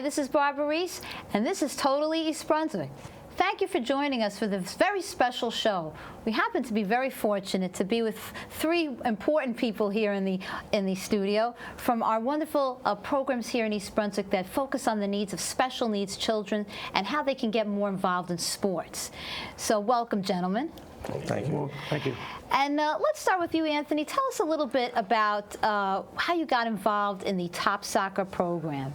this is Barbara Reiss, and this is Totally East Brunswick. Thank you for joining us for this very special show. We happen to be very fortunate to be with three important people here in the studio from our wonderful programs here in East Brunswick that focus on the needs of special needs children and how they can get more involved in sports. So welcome, gentlemen. Thank you. Thank you. And let's start with you, Anthony. Tell us a little bit about how you got involved in the Top Soccer program.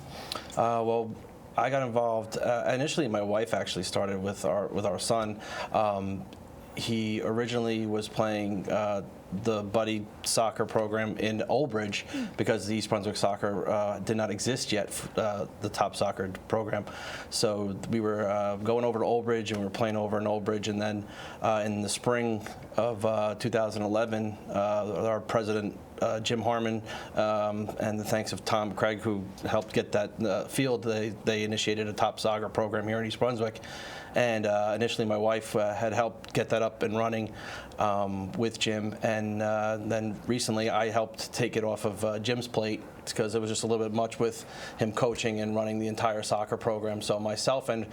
Well, I got involved initially. My wife actually started with our son. He originally was playing the buddy soccer program in Old Bridge because the East Brunswick soccer did not exist yet, the Top Soccer program. So we were going over to Old Bridge, and we were playing over in Old Bridge. And then in the spring of 2011, our president, Jim Harmon, and the thanks of Tom Craig, who helped get that field, they initiated a Top Soccer program here in East Brunswick. And initially my wife had helped get that up and running with Jim, and then recently I helped take it off of Jim's plate because it was just a little bit much with him coaching and running the entire soccer program. So myself and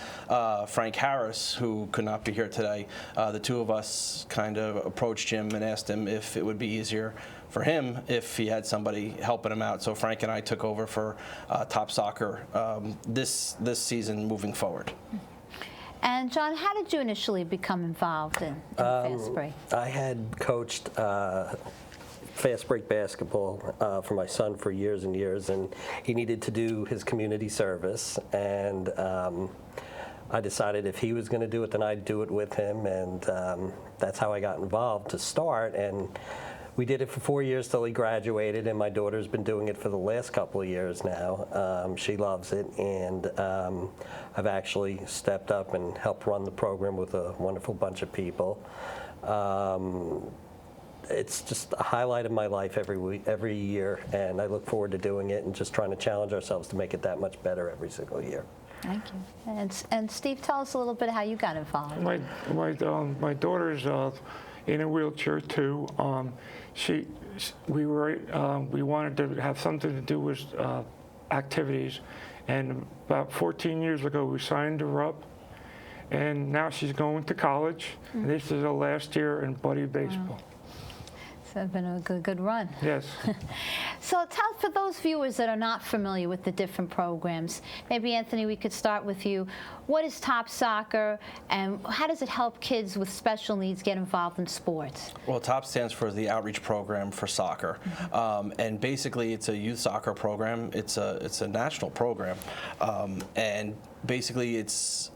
Frank Harris, who could not be here today, the two of us kind of approached Jim and asked him if it would be easier for him if he had somebody helping him out. So Frank and I took over for Top Soccer this season moving forward. And John, how did you initially become involved in fast break? I had coached fast break basketball for my son for years and years, and he needed to do his community service. And I decided if he was going to do it, then I'd do it with him, and that's how I got involved to start. And we did it for 4 years till he graduated, and my daughter's been doing it for the last couple of years now. She loves it, and I've actually stepped up and helped run the program with a wonderful bunch of people. It's just a highlight of my life every year, and I look forward to doing it and just trying to challenge ourselves to make it that much better every single year. Thank you. And Steve, tell us a little bit how you got involved. My daughter's in a wheelchair too. We wanted to have something to do with activities, and about 14 years ago we signed her up, and now she's going to college. And this is her last year in buddy baseball. Wow. So it's been a good run. Yes. So for those viewers that are not familiar with the different programs, maybe Anthony, we could start with you. What is Top Soccer, and how does it help kids with special needs get involved in sports? Well, TOP stands for the Outreach Program for Soccer, and basically it's a youth soccer program. It's a national program, and basically it's,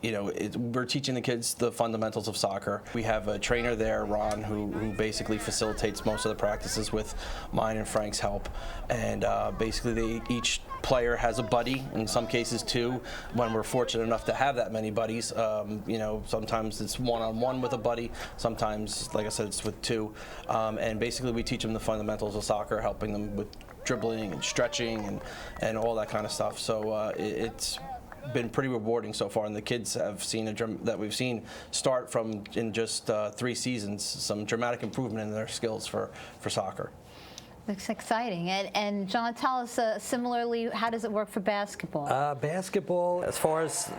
we're teaching the kids the fundamentals of soccer. We have a trainer there, Ron, who basically facilitates most of the practices with mine and Frank's help. And basically each player has a buddy, in some cases two, when we're fortunate enough to have that many buddies. Sometimes it's one-on-one with a buddy, sometimes, like I said, it's with two. And basically we teach them the fundamentals of soccer, helping them with dribbling and stretching and all that kind of stuff. So it's been pretty rewarding so far, and the kids have seen that we've seen start from in just 3 seasons some dramatic improvement in their skills for soccer. Looks exciting. And John, tell us similarly, how does it work for basketball? Basketball, as far as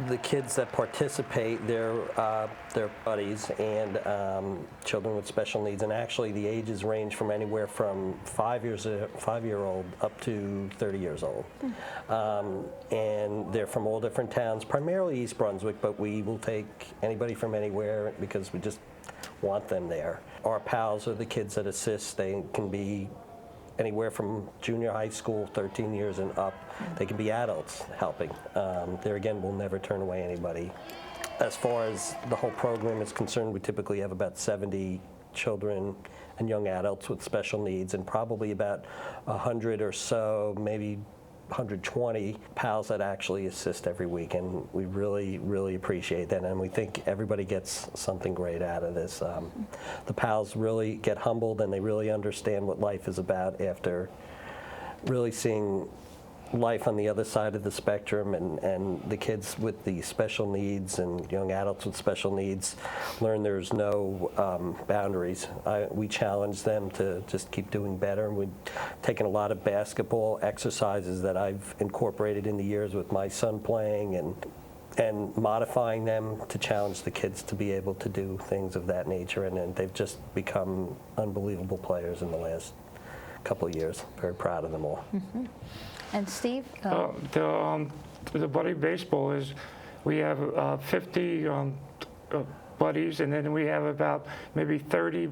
the kids that participate, they're buddies and children with special needs, and actually the ages range from anywhere from 5-year-old up to 30 years old. And they're from all different towns, primarily East Brunswick, but we will take anybody from anywhere because we just want them there. Our pals are the kids that assist. They can be anywhere from junior high school, 13 years and up. They can be adults helping. There again, we'll never turn away anybody. As far as the whole program is concerned, we typically have about 70 children and young adults with special needs, and probably about 100 or so, maybe 120 pals that actually assist every week, and we really, really appreciate that, and we think everybody gets something great out of this. The pals really get humbled, and they really understand what life is about after really seeing life on the other side of the spectrum, and the kids with the special needs and young adults with special needs learn there's no boundaries. We challenge them to just keep doing better, and we've taken a lot of basketball exercises that I've incorporated in the years with my son playing, and modifying them to challenge the kids to be able to do things of that nature, and they've just become unbelievable players in the last couple of years. Very proud of them all. Mm-hmm. And Steve? The buddy baseball is, we have 50 buddies, and then we have about maybe 30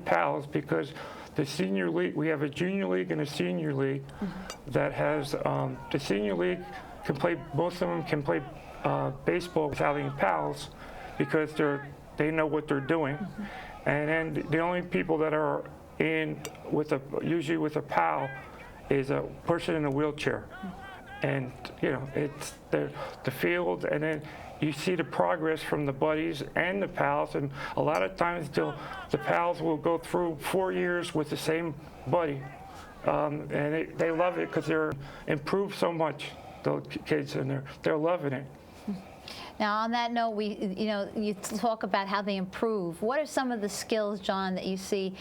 pals, because the senior league, we have a junior league and a senior league that has, the senior league can play, both of them can play baseball without any pals, because they know what they're doing. And then the only people that are in usually with a pal is a person in a wheelchair. And it's the field, and then you see the progress from the buddies and the pals, and a lot of times the pals will go through 4 years with the same buddy, and they love it because they're improved so much, the kids, and they're loving it. Now, on that note, you talk about how they improve. What are some of the skills, John, that you see,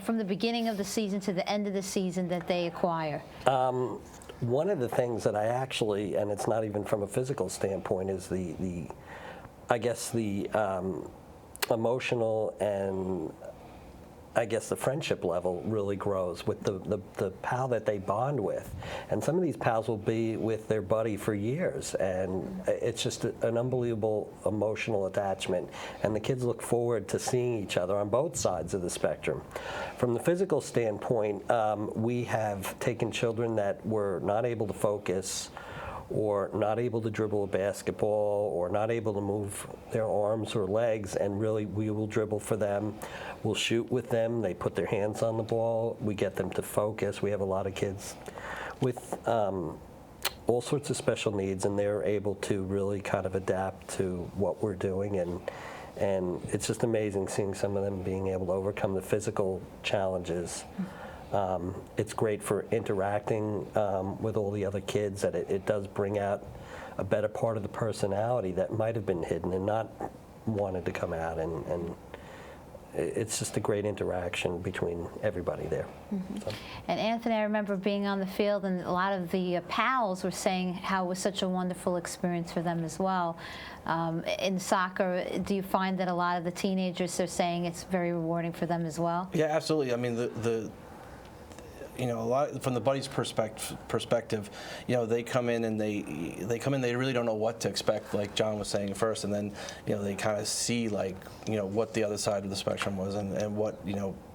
from the beginning of the season to the end of the season that they acquire? One of the things that I actually, and it's not even from a physical standpoint, is the emotional and I guess the friendship level really grows with the pal that they bond with. And some of these pals will be with their buddy for years, and it's just an unbelievable emotional attachment. And the kids look forward to seeing each other on both sides of the spectrum. From the physical standpoint, we have taken children that were not able to focus, or not able to dribble a basketball, or not able to move their arms or legs, and really we will dribble for them. We'll shoot with them. They put their hands on the ball. We get them to focus. We have a lot of kids with all sorts of special needs, and they're able to really kind of adapt to what we're doing, and it's just amazing seeing some of them being able to overcome the physical challenges. It's great for interacting with all the other kids, that it does bring out a better part of the personality that might have been hidden and not wanted to come out, and it's just a great interaction between everybody there. So. And Anthony, I remember being on the field, and a lot of the pals were saying how it was such a wonderful experience for them as well. In soccer, do you find that a lot of the teenagers are saying it's very rewarding for them as well? Yeah, absolutely. I mean, a lot from the buddies' perspective, they come in and they really don't know what to expect, like John was saying first, and then they kind of see what the other side of the spectrum was, and what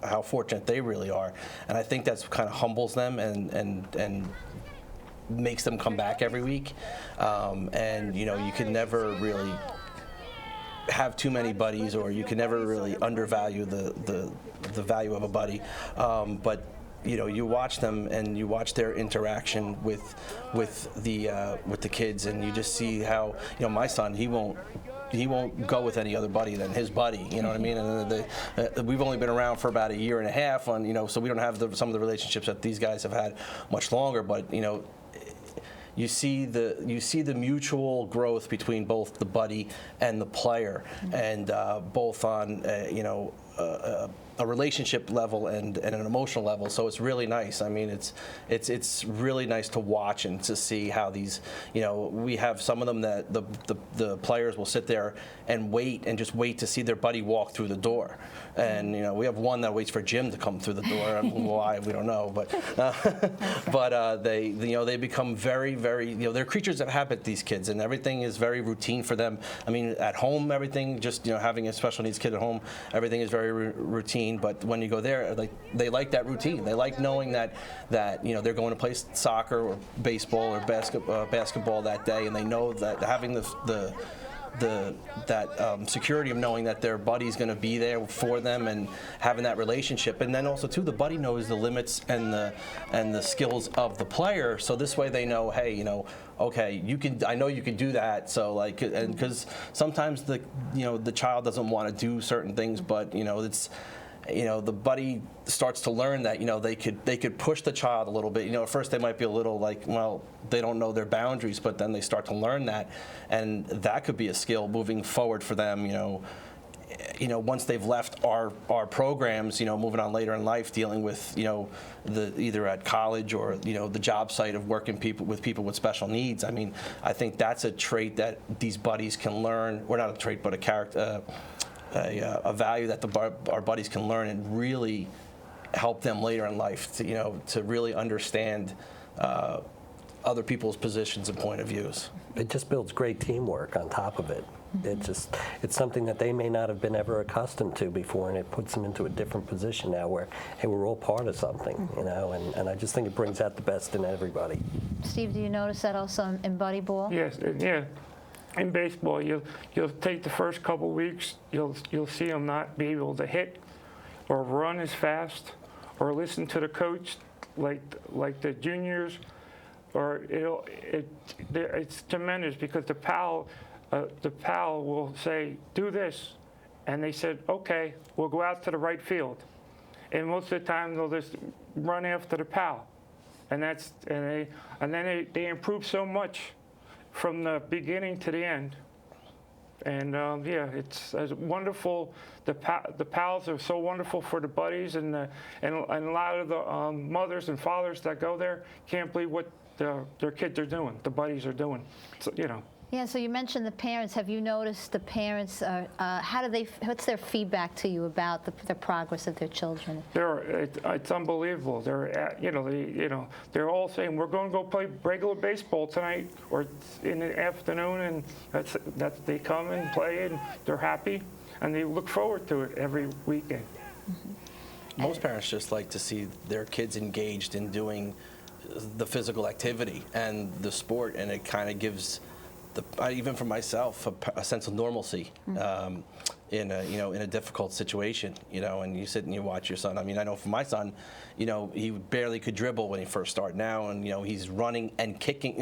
how fortunate they really are, and I think that's kind of humbles them and makes them come back every week, and you can never really have too many buddies, or you can never really undervalue the value of a buddy, but you watch them and you watch their interaction with the kids, and you just see how my son, he won't go with any other buddy than his buddy. You know what I mean? And we've only been around for about a year and a half, so we don't have some of the relationships that these guys have had much longer. But you see the mutual growth between both the buddy and the player, and both on a relationship level and an emotional level. So it's really nice. I mean, it's really nice to watch and to see how these, we have some of them that the players will sit there and wait to see their buddy walk through the door. And we have one that waits for Jim to come through the door. And why, we don't know, but they become very, very, they're creatures of habit, these kids, and everything is very routine for them. I mean, at home, everything, just having a special needs kid at home, everything is very routine. But when you go there, they like that routine. They like knowing that they're going to play soccer or baseball or basketball that day, and they know that having that security of knowing that their buddy's going to be there for them, and having that relationship. And then also too, the buddy knows the limits and the skills of the player. So this way they know, hey, okay, I know you can do that. So and because sometimes the child doesn't want to do certain things, but the buddy starts to learn that, they could push the child a little bit. At first they might be a little like, well, they don't know their boundaries, but then they start to learn that, and that could be a skill moving forward for them. Once they've left our programs, moving on later in life, dealing with, either at college or, the job site of working with people with special needs. I mean, I think that's a trait that these buddies can learn, or not a trait, but a character, a value that our buddies can learn and really help them later in life to really understand other people's positions and point of views. It just builds great teamwork on top of it. It's something that they may not have been ever accustomed to before, and it puts them into a different position now where, hey, we're all part of something, and I just think it brings out the best in everybody. Steve, do you notice that also in buddy ball? Yes, yeah. In baseball, you'll take the first couple weeks, you'll see them not be able to hit or run as fast or listen to the coach like the juniors, or it's tremendous because the pal will say, do this, and they said, okay, we'll go out to the right field, and most of the time they'll just run after the pal, and then they improve so much from the beginning to the end. And it's wonderful. The pals are so wonderful for the buddies, and a lot of the mothers and fathers that go there can't believe what their kids are doing, the buddies are doing. So, Yeah, so you mentioned the parents. Have you noticed the parents, what's their feedback to you about the progress of their children? It's unbelievable. They're all saying, we're going to go play regular baseball tonight or in the afternoon, and they come and play, and they're happy, and they look forward to it every weekend. Mm-hmm. Most parents just like to see their kids engaged in doing the physical activity and the sport, and it kind of gives even for myself, a sense of normalcy in a difficult situation, and you sit and you watch your son. I mean, I know for my son, he barely could dribble when he first started. Now, and he's running and kicking.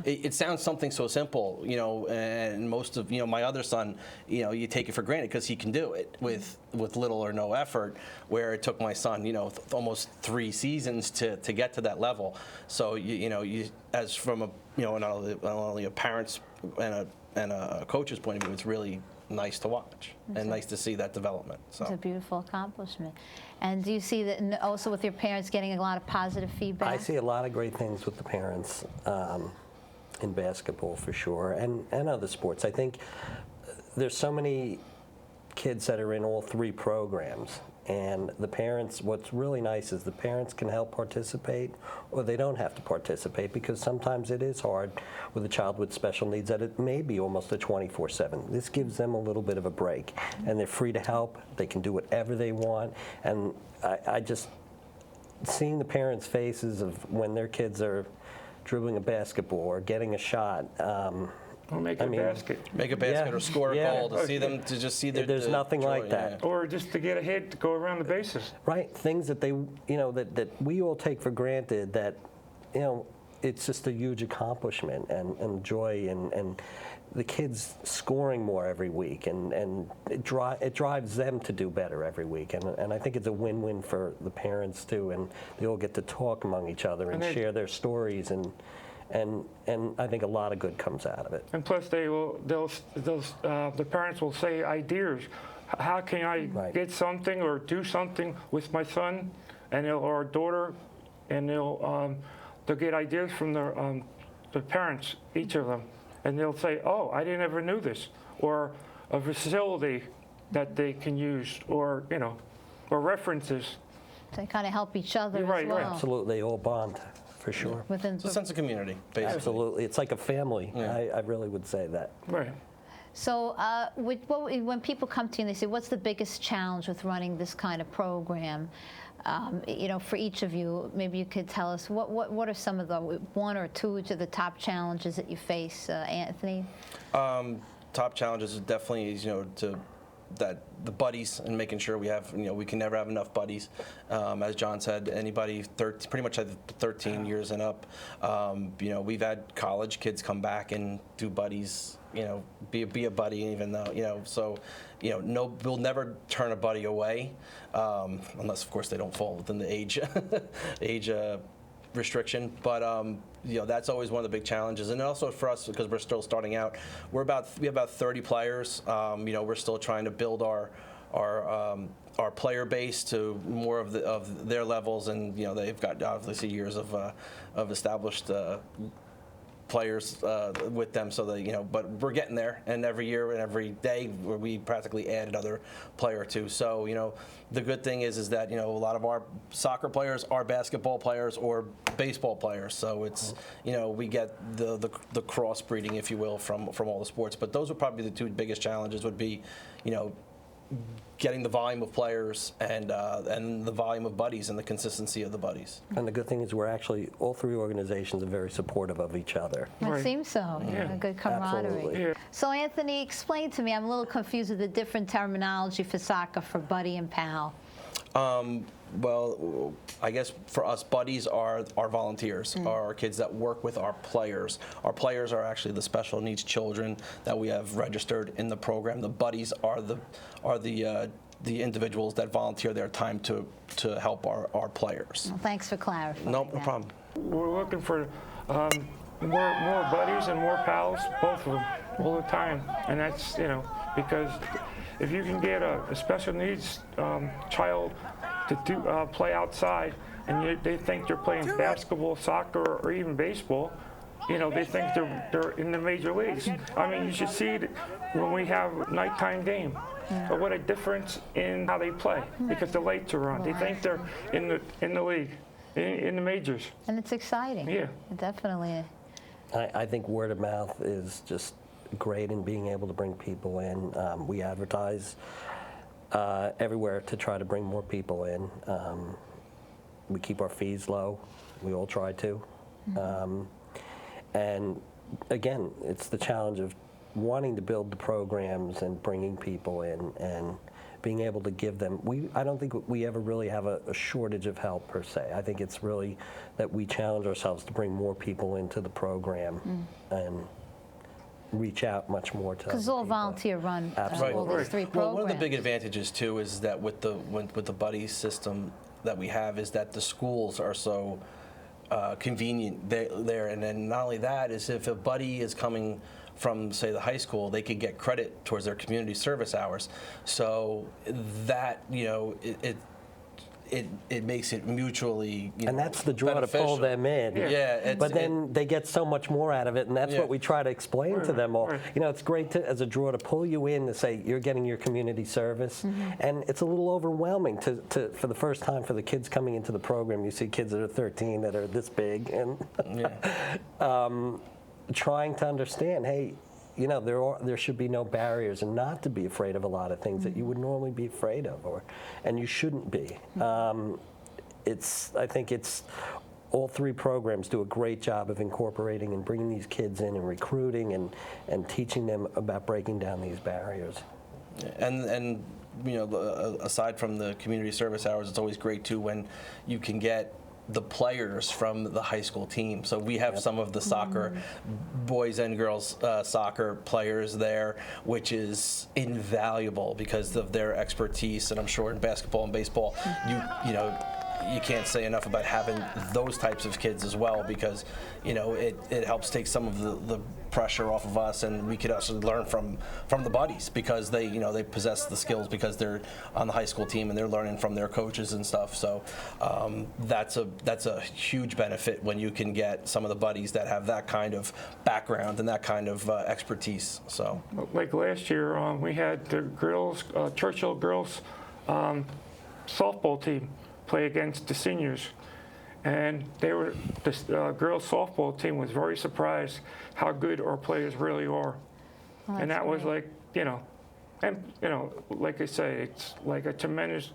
It sounds something so simple, and most of my other son, you take it for granted because he can do it with little or no effort. Where it took my son, almost 3 seasons to get to that level. So as from a not only a parent's and a coach's point of view, it's really nice to watch and nice to see that development. So It's a beautiful accomplishment. And do you see that also with your parents getting a lot of positive feedback? I see a lot of great things with the parents in basketball for sure, and other sports. I think there's so many kids that are in all 3 programs, and the parents, what's really nice is the parents can help participate, or they don't have to participate, because sometimes it is hard with a child with special needs that it may be almost a 24/7. This gives them a little bit of a break, and they're free to help. They can do whatever they want, and I just, seeing the parents' faces of when their kids are dribbling a basketball or getting a shot, Or make a basket. Make a basket or score a goal to see them, to just see their There's nothing joy, like that. Or just to get a hit, to go around the bases. Right, things that they, that we all take for granted, that, it's just a huge accomplishment and joy, and the kids scoring more every week, and it drives them to do better every week, and I think it's a win-win for the parents too, and they all get to talk among each other and share their stories, and I think a lot of good comes out of it. And plus, the parents will say ideas. How can I get something or do something with my son or daughter, and they'll get ideas from the parents, each of them, and they'll say, "Oh, I didn't ever knew this," or a facility that they can use, or or references. To kind of help each other as well. Absolutely, they all bond. For sure. It's a sense of community, basically. Absolutely. It's like a family. Yeah. I really would say that. Right. So when people come to you and they say, what's the biggest challenge with running this kind of program? For each of you, maybe you could tell us what are some of the 1 or 2 of the top challenges that you face, Anthony? Top challenges is definitely to that the buddies and making sure we have, we can never have enough buddies. As John said, anybody pretty much 13 years and up. We've had college kids come back and do buddies. Be a buddy, even though we'll never turn a buddy away, unless of course they don't fall within the age restriction. But that's always one of the big challenges, and also for us, because we're still starting out, we have about 30 players. We're still trying to build our player base to more of their levels, and they've got obviously years of established players with them, so that but we're getting there, and every year and every day we practically add another player or two. So the good thing is that a lot of our soccer players are basketball players or baseball players, so it's we get the crossbreeding, if you will, from all the sports. But those would probably be the two biggest challenges, would be getting the volume of players and the volume of buddies and the consistency of the buddies. And the good thing is all three organizations are very supportive of each other. It seems so. Yeah. A good camaraderie. Absolutely. Yeah. So Anthony, explain to me, I'm a little confused with the different terminology for soccer for buddy and pal. Well, I guess for us, buddies are our volunteers, are our kids that work with our players. Our players are actually the special needs children that we have registered in the program. The buddies are the individuals that volunteer their time to help our players. Well, thanks for clarifying. No that. problem. We're looking for more buddies and more pals, both of them, all the time. And that's, because if you can get a special needs child to play outside, and they think they're playing basketball, soccer, or even baseball, they think they're in the major leagues. I mean, you should see it when we have nighttime game. But what a difference in how they play, because the lights are on. They think they're in the league, in the majors. And it's exciting. Yeah. It definitely. I think word of mouth is just great in being able to bring people in. We advertise everywhere to try to bring more people in. We keep our fees low. We all try to. And again, it's the challenge of wanting to build the programs and bringing people in and being able to give them. I don't think we ever really have a shortage of help per se. I think it's really that we challenge ourselves to bring more people into the program and reach out much more to. Because all volunteer run all these three programs. Well, one of the big advantages too is that with the buddy system that we have is that the schools are so convenient there, and then not only that is if a buddy is coming from, say, the high school, they could get credit towards their community service hours. So that it makes it mutually and that's the draw beneficial. to pull them in. Yeah, but then they get so much more out of it, and that's what we try to explain to them all. It's great as a draw to pull you in to say you're getting your community service, and it's a little overwhelming to for the first time for the kids coming into the program. You see kids that are 13 that are this big, and trying to understand, hey, there should be no barriers, and not to be afraid of a lot of things that you would normally be afraid of, and you shouldn't be. I think it's all three programs do a great job of incorporating and bringing these kids in and recruiting and teaching them about breaking down these barriers. And aside from the community service hours, it's always great too when you can get the players from the high school team. So we have some of the soccer, boys and girls soccer players there, which is invaluable because of their expertise. And I'm sure in basketball and baseball, you can't say enough about having those types of kids as well, because it helps take some of the pressure off of us, and we could also learn from the buddies because they possess the skills because they're on the high school team and they're learning from their coaches and stuff. So that's a huge benefit when you can get some of the buddies that have that kind of background and that kind of expertise. So like last year, we had the girls, Churchill girls softball team play against the seniors, and the girls softball team was very surprised how good our players really are. And that was like, like I say, it's like a tremendous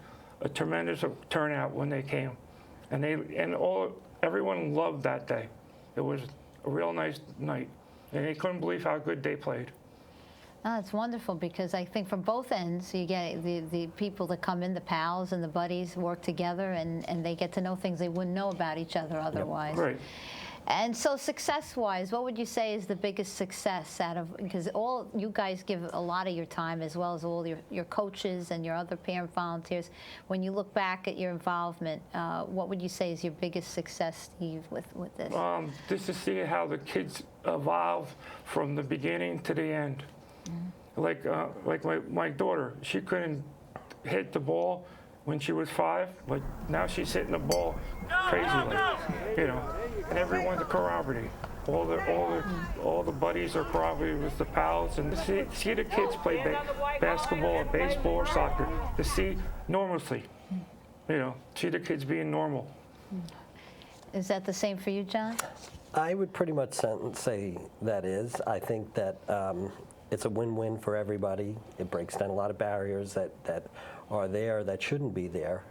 turnout when they came, and everyone loved that day. It was a real nice night, and they couldn't believe how good they played. Oh, it's wonderful because I think from both ends you get the people that come in, the pals and the buddies work together and they get to know things they wouldn't know about each other otherwise. Right. And so success-wise, what would you say is the biggest success out of, because all you guys give a lot of your time as well as all your coaches and your other parent volunteers. When you look back at your involvement, what would you say is your biggest success, Steve, with this? Just to see how the kids evolve from the beginning to the end. Like my daughter, she couldn't hit the ball when she was 5, but now she's hitting the ball crazily, you know. And everyone's a corroborating. All the buddies are corroborating with the pals, and to see the kids play basketball or baseball or soccer, to see normalcy, you know, see the kids being normal. Is that the same for you, John? I would pretty much say that is. I think that it's a win-win for everybody. It breaks down a lot of barriers that are there that shouldn't be there.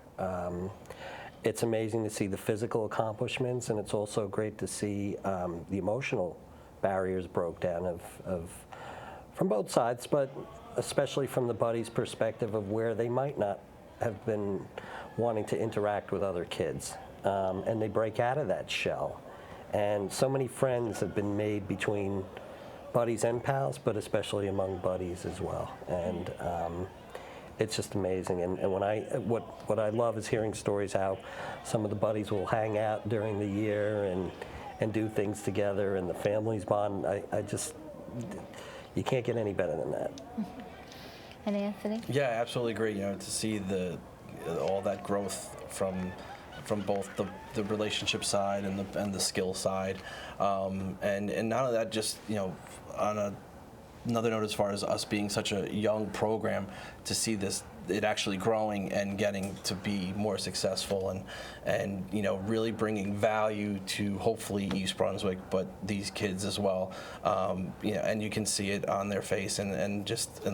It's amazing to see the physical accomplishments, and it's also great to see the emotional barriers broke down from both sides, but especially from the buddies' perspective of where they might not have been wanting to interact with other kids. And they break out of that shell. And so many friends have been made between buddies and pals, but especially among buddies as well. And it's just amazing. And what I love is hearing stories how some of the buddies will hang out during the year and do things together, and the families bond. You can't get any better than that. And Anthony? Yeah, I absolutely agree. You know, to see all that growth from both the relationship side and the skill side, and not only that, just, you know, on another note, as far as us being such a young program, to see it actually growing and getting to be more successful and you know, really bringing value to hopefully East Brunswick, but these kids as well. You know, and you can see it on their face and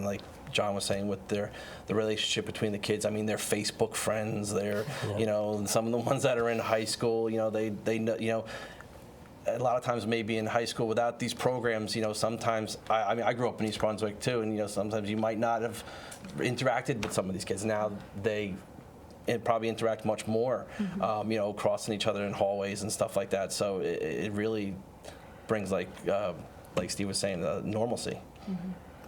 like John was saying, with the relationship between the kids. I mean, they're Facebook friends. They're, you know, some of the ones that are in high school, you know, they know, you know, a lot of times maybe in high school without these programs, you know, sometimes, I mean, I grew up in East Brunswick too, and, you know, sometimes you might not have interacted with some of these kids. Now they probably interact much more, you know, crossing each other in hallways and stuff like that. So it really brings, like Steve was saying, normalcy.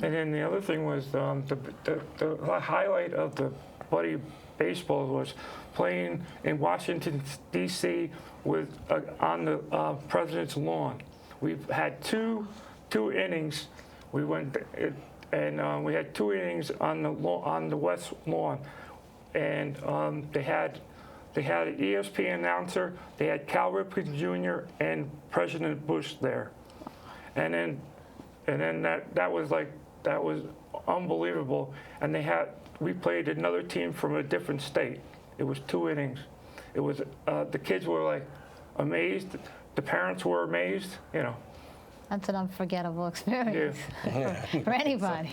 And then the other thing was the highlight of the buddy baseball was playing in Washington, D.C. on the president's lawn. We've had two innings. We went and we had 2 innings on the west lawn, and they had an ESPN announcer. They had Cal Ripken Jr. and President Bush there, and then that was unbelievable. And we played another team from a different state. It was 2 innings. It was the kids were like amazed. The parents were amazed. You know. That's an unforgettable experience for anybody.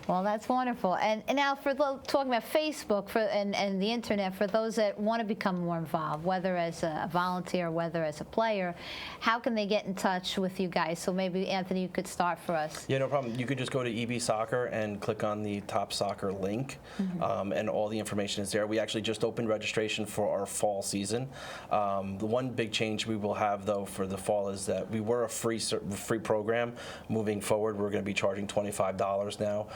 Well, that's wonderful. And now, talking about Facebook and the internet, for those that want to become more involved, whether as a volunteer, whether as a player, how can they get in touch with you guys? So maybe, Anthony, you could start for us. Yeah, no problem. You could just go to EB Soccer and click on the Top Soccer link, and all the information is there. We actually just opened registration for our fall season. The one big change we will have, though, for the fall is that we were a free program. Moving forward, we're going to be charging $25 now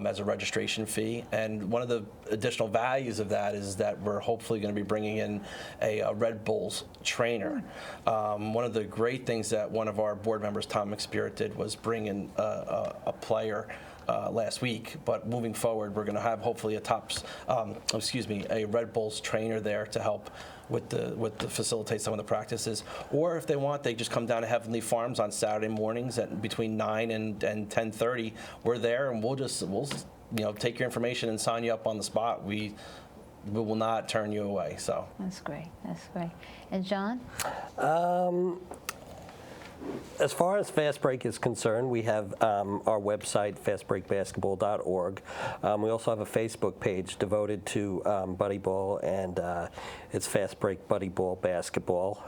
as a registration fee. And one of the additional values of that is that we're hopefully going to be bringing in a Red Bulls trainer. One of the great things that one of our board members, Tom McSpirit, did was bring in a player last week, but moving forward, we're going to have hopefully a Red Bulls trainer there to help with the facilitate some of the practices. Or if they want, they just come down to Heavenly Farms on Saturday mornings at between 9 and 10:30. We're there, and we'll you know, take your information and sign you up on the spot. We will not turn you away. So that's great. That's great. And John? As far as Fast Break is concerned, we have our website, fastbreakbasketball.org. We also have a Facebook page devoted to Buddy Ball, and it's Fast Break Buddy Ball Basketball.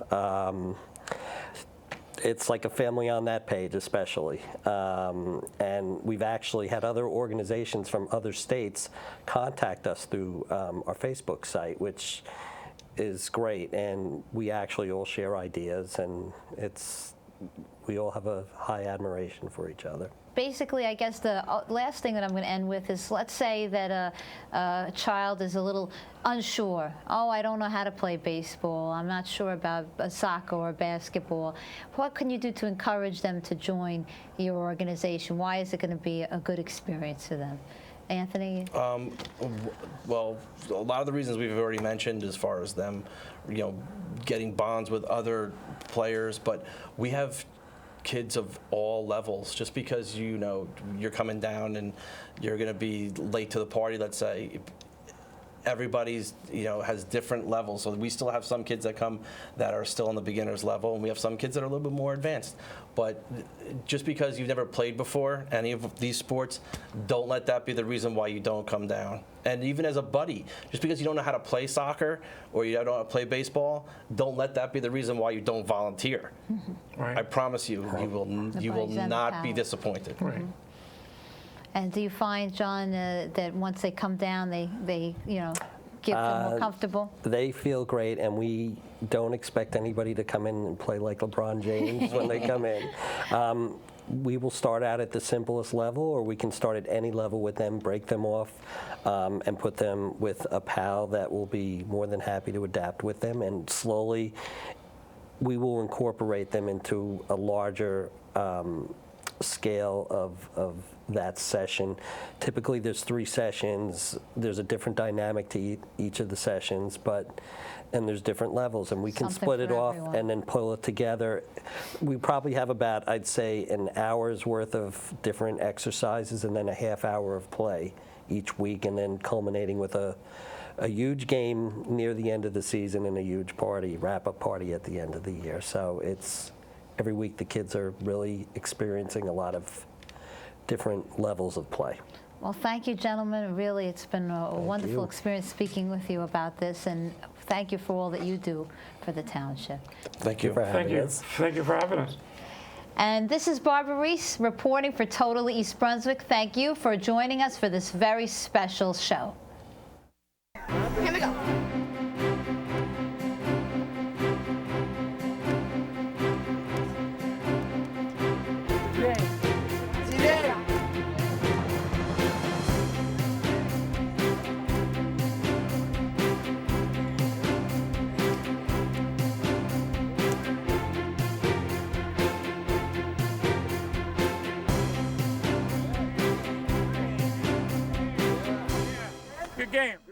it's like a family on that page, especially. And we've actually had other organizations from other states contact us through our Facebook site, which is great. And we actually all share ideas, and we all have a high admiration for each other. Basically, I guess the last thing that I'm going to end with is, let's say that a child is a little unsure. Oh, I don't know how to play baseball. I'm not sure about soccer or basketball. What can you do to encourage them to join your organization? Why is it going to be a good experience for them? Anthony? Well, a lot of the reasons we've already mentioned as far as them, getting bonds with other players, but we have kids of all levels. Just because you're coming down and you're going to be late to the party, let's say, everybody's has different levels. So we still have some kids that come that are still on the beginner's level, and we have some kids that are a little bit more advanced. But just because you've never played before any of these sports, don't let that be the reason why you don't come down. And even as a buddy, just because you don't know how to play soccer or you don't know how to play baseball, don't let that be the reason why you don't volunteer. Right. I promise you, you will not be disappointed. Right. And do you find, John, that once they come down, they get more comfortable? They feel great, and we don't expect anybody to come in and play like LeBron James when they come in. We will start out at the simplest level, or we can start at any level with them, break them off, and put them with a pal that will be more than happy to adapt with them. And slowly, we will incorporate them into a larger scale of that session. Typically, there's 3 sessions. There's a different dynamic to each of the sessions, and there's different levels, and we can Something split it for off everyone. and then pull it together. We probably have about, I'd say, an hour's worth of different exercises and then a half hour of play each week, and then culminating with a huge game near the end of the season and a huge party, wrap-up party at the end of the year. So every week the kids are really experiencing a lot of different levels of play. Well, thank you, gentlemen. Really, it's been a wonderful experience speaking with you about this, and thank you for all that you do for the township. Thank you. For Thank having you. us. Thank you for having us. And this is Barbara Reiss reporting for Totally East Brunswick. Thank you for joining us for this very special show. Here we go. Good game.